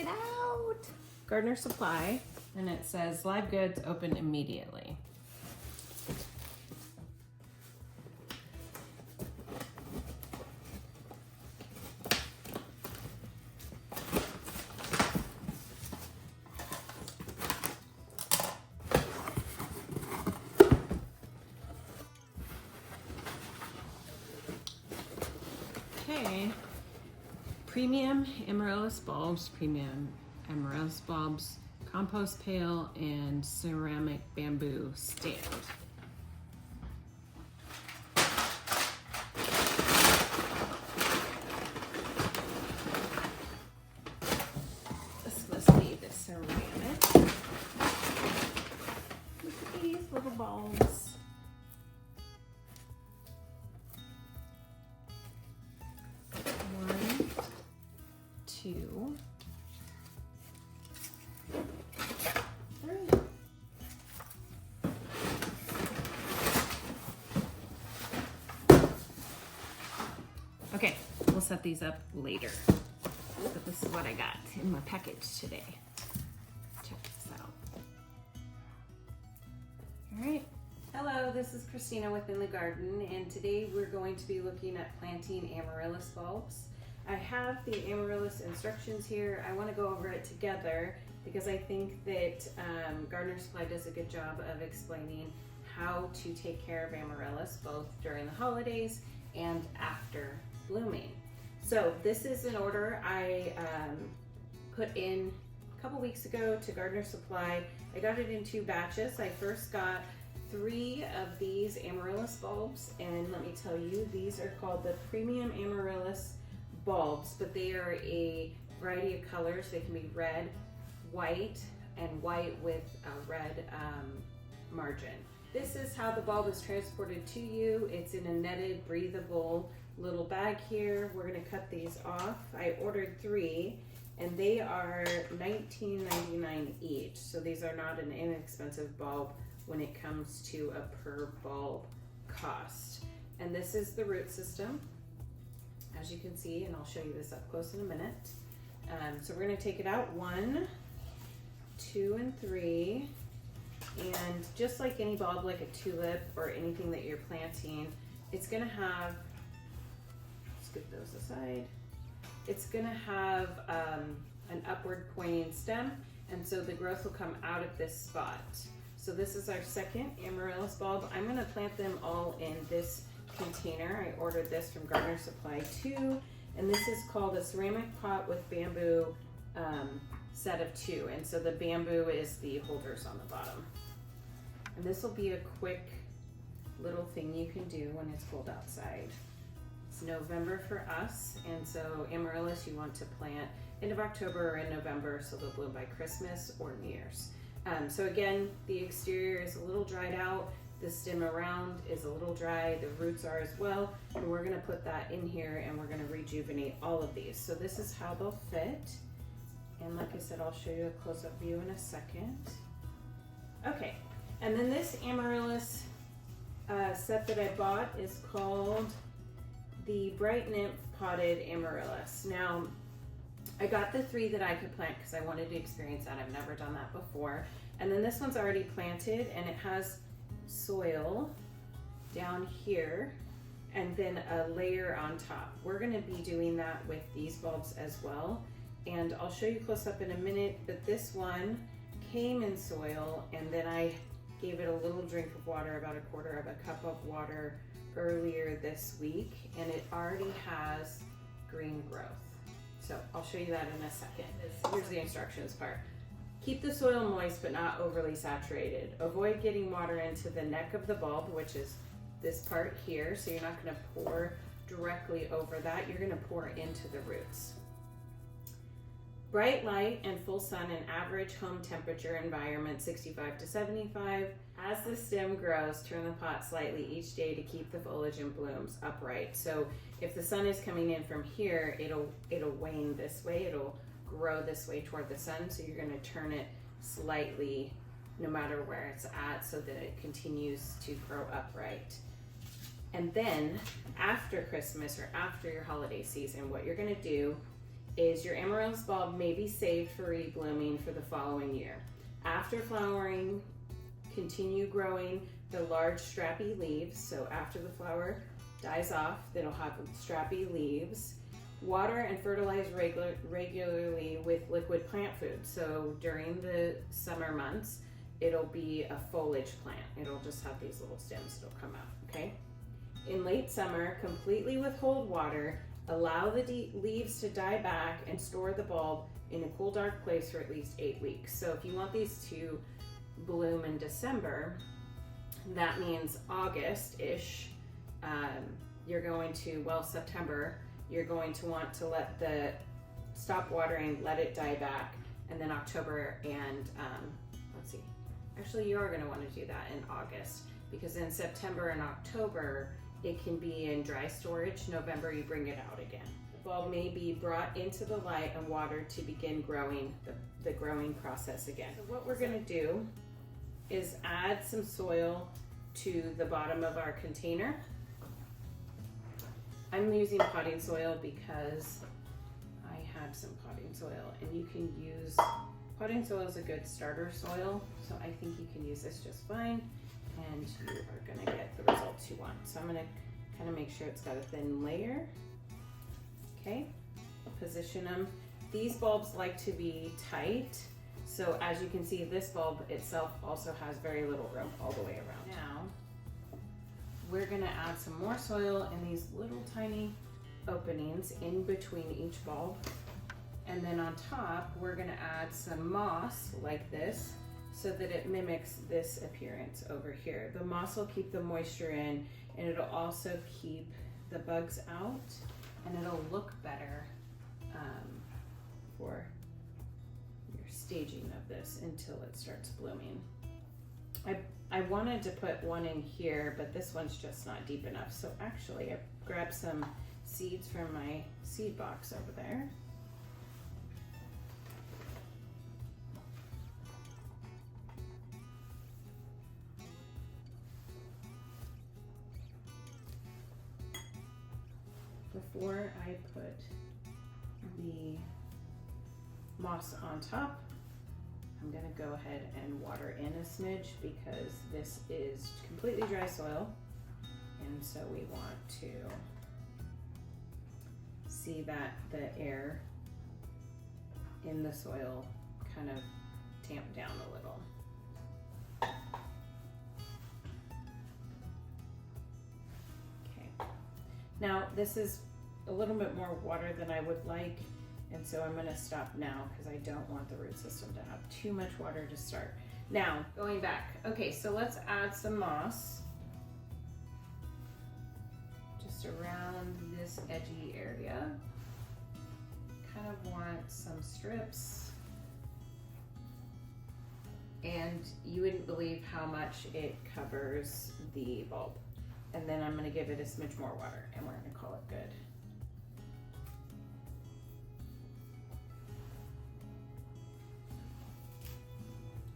it out. Gardener Supply, and it says live goods open immediately. Okay, premium Amaryllis bulbs, compost pail, and ceramic bamboo stand. This must be the ceramic. Look at these little bulbs. One, two, three. Okay, we'll set these up later. But this is what I got in my package today. Check this out. All right. Hello, this is Christina with In the Garden, and today we're going to be looking at planting Amaryllis bulbs. I have the Amaryllis instructions here. I want to go over it together because I think that Gardener Supply does a good job of explaining how to take care of Amaryllis both during the holidays and after blooming. So this is an order I put in a couple weeks ago to Gardener Supply. I got it in 2 batches. I first got 3 of these Amaryllis bulbs, and let me tell you, these are called the Premium Amaryllis bulbs, but they are a variety of colors. They can be red, white, and white with a red margin. This is how the bulb is transported to you. It's in a netted, breathable little bag here. We're gonna cut these off. I ordered 3, and they are $19.99 each. So these are not an inexpensive bulb when it comes to a per bulb cost. And this is the root system, as you can see, and I'll show you this up close in a minute. So we're gonna take it out 1, 2, and 3. And just like any bulb, like a tulip or anything that you're planting, it's gonna have, let's get those aside. It's gonna have an upward pointing stem, and so the growth will come out of this spot. So this is our second Amaryllis bulb. I'm gonna plant them all in this container. I ordered this from Gardener Supply too, and this is called a ceramic pot with bamboo set of 2. And so the bamboo is the holders on the bottom. And this will be a quick little thing you can do when it's cold outside. It's November for us, and so Amaryllis you want to plant end of October or in November so they'll bloom by Christmas or New Year's. So again, the exterior is a little dried out, the stem around is a little dry, the roots are as well, and we're gonna put that in here and we're gonna rejuvenate all of these. So this is how they'll fit, and like I said, I'll show you a close-up view in a second. Okay, and then this Amaryllis set that I bought is called the Bright Nymph Potted Amaryllis. Now, I got the 3 that I could plant because I wanted to experience that. I've never done that before. And then this one's already planted, and it has soil down here and then a layer on top. We're gonna be doing that with these bulbs as well. And I'll show you close up in a minute, but this one came in soil, and then I gave it a little drink of water, about 1/4 of a cup of water earlier this week, and it already has green growth. So I'll show you that in a second. Here's the instructions part. Keep the soil moist but not overly saturated. Avoid getting water into the neck of the bulb, which is this part here, so you're not gonna pour directly over that, you're gonna pour into the roots. Bright light and full sun in average home temperature environment, 65 to 75. As the stem grows, turn the pot slightly each day to keep the foliage and blooms upright. So if the sun is coming in from here, it'll wane this way, it'll grow this way toward the sun, so you're gonna turn it slightly no matter where it's at so that it continues to grow upright. And then after Christmas or after your holiday season, what you're gonna do is your amaryllis bulb may be saved for reblooming for the following year. After flowering, continue growing the large strappy leaves. So after the flower dies off, it'll have strappy leaves. Water and fertilize regularly with liquid plant food. So during the summer months, it'll be a foliage plant. It'll just have these little stems that'll come out, okay? In late summer, completely withhold water, allow the leaves to die back, and store the bulb in a cool, dark place for at least 8 weeks. So if you want these to bloom in December, that means August-ish, you're going to, well, September, you're going to want to stop watering, let it die back, and then October and, let's see, actually you are gonna wanna do that in August, because in September and October, it can be in dry storage. November, you bring it out again. The bulb may be brought into the light and watered to begin growing, the growing process again. So what we're gonna do is add some soil to the bottom of our container. I'm using potting soil because I have some potting soil, and you can use, potting soil is a good starter soil, so I think you can use this just fine, and you are gonna get the results you want. So I'm gonna kind of make sure it's got a thin layer. Okay, position them. These bulbs like to be tight, so as you can see, this bulb itself also has very little room all the way around. Now, we're gonna add some more soil in these little tiny openings in between each bulb. And then on top, we're gonna add some moss like this so that it mimics this appearance over here. The moss will keep the moisture in, and it'll also keep the bugs out, and it'll look better for your staging of this until it starts blooming. I wanted to put one in here, but this one's just not deep enough. So actually, I grabbed some seeds from my seed box over there. Before I put the moss on top, I'm gonna go ahead and water in a smidge because this is completely dry soil, and so we want to see that the air in the soil kind of tamp down a little. Okay, now this is a little bit more water than I would like, and so I'm gonna stop now because I don't want the root system to have too much water to start. Now, going back. Okay, so let's add some moss just around this edgy area. Kind of want some strips. And you wouldn't believe how much it covers the bulb. And then I'm gonna give it a smidge more water, and we're gonna call it good.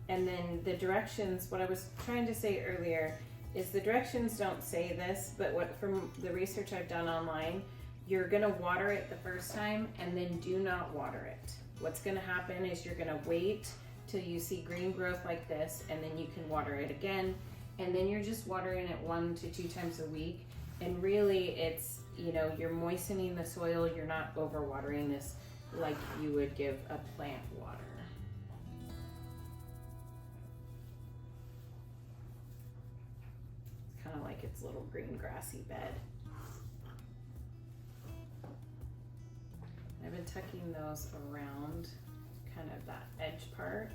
And then the directions, what I was trying to say earlier is the directions don't say this, but what from the research I've done online, you're gonna water it the first time and then do not water it. What's gonna happen is you're gonna wait till you see green growth like this, and then you can water it again, and then you're just watering it 1 to 2 times a week. And really it's, you know, you're moistening the soil, you're not overwatering this like you would give a plant water. Kind of like its little green grassy bed. I've been tucking those around kind of that edge part.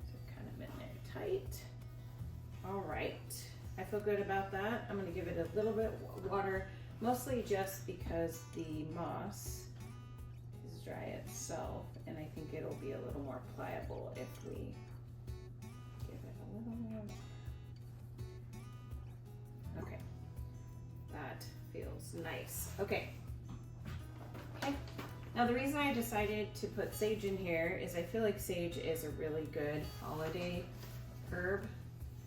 So kind of in there tight. All right, I feel good about that. I'm gonna give it a little bit of water, mostly just because the moss is dry itself, and I think it'll be a little more pliable if we give it a little more water. Okay, that feels nice. Okay. Now the reason I decided to put sage in here is I feel like sage is a really good holiday herb.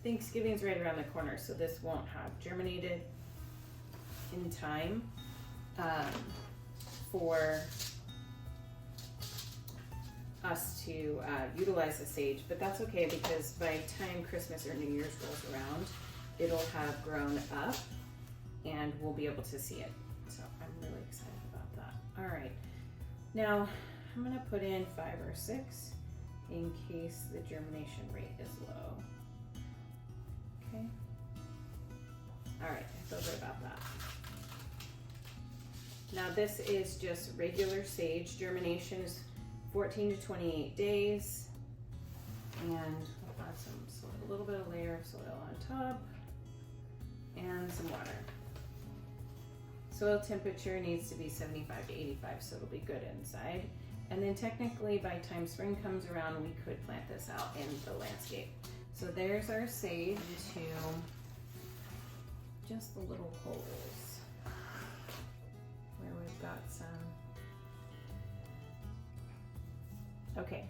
Thanksgiving's right around the corner, so this won't have germinated. in time for us to utilize the sage, but that's okay because by the time Christmas or New Year's rolls around, it'll have grown up and we'll be able to see it. So I'm really excited about that. All right, now I'm gonna put in 5 or 6 in case the germination rate is low. Okay. All right, I feel good about that. Now this is just regular sage. Germination is 14 to 28 days. And we'll add some soil, a little bit of layer of soil on top and some water. Soil temperature needs to be 75 to 85, so it'll be good inside. And then technically by the time spring comes around, we could plant this out in the landscape. So there's our sage to just the little holes where we've got some. Okay,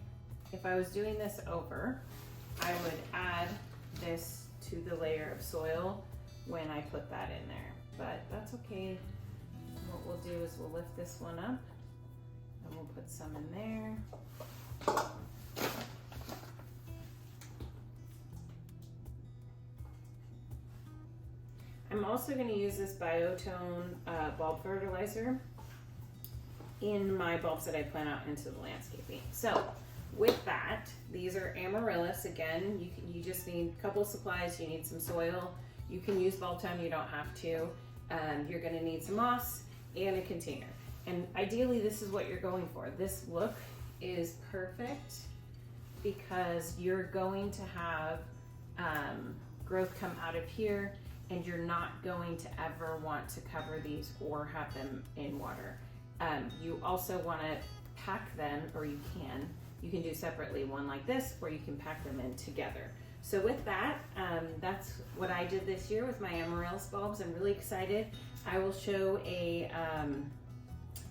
if I was doing this over, I would add this to the layer of soil when I put that in there, but that's okay. What we'll do is we'll lift this one up and we'll put some in there. I'm also going to use this Biotone bulb fertilizer in my bulbs that I plant out into the landscaping. So with that, these are Amaryllis. Again, you just need a couple supplies. You need some soil. You can use bulb tone, you don't have to. You're going to need some moss and a container. And ideally this is what you're going for. This look is perfect because you're going to have growth come out of here, and you're not going to ever want to cover these or have them in water. You also want to pack them, or you can do separately, one like this, or you can pack them in together. So with that, that's what I did this year with my Amaryllis bulbs. I'm really excited. I will show a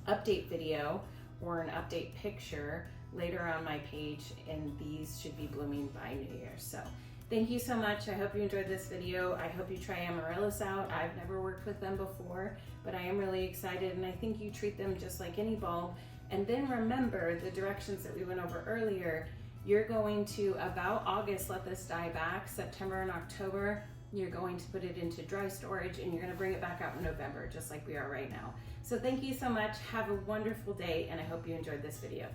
update video or an update picture later on my page, and these should be blooming by New Year. So thank you so much. I hope you enjoyed this video. I hope you try Amaryllis out. I've never worked with them before, but I am really excited, and I think you treat them just like any bulb. And then remember the directions that we went over earlier. You're going to, about August, let this die back. September and October, you're going to put it into dry storage, and you're going to bring it back out in November, just like we are right now. So thank you so much. Have a wonderful day, and I hope you enjoyed this video.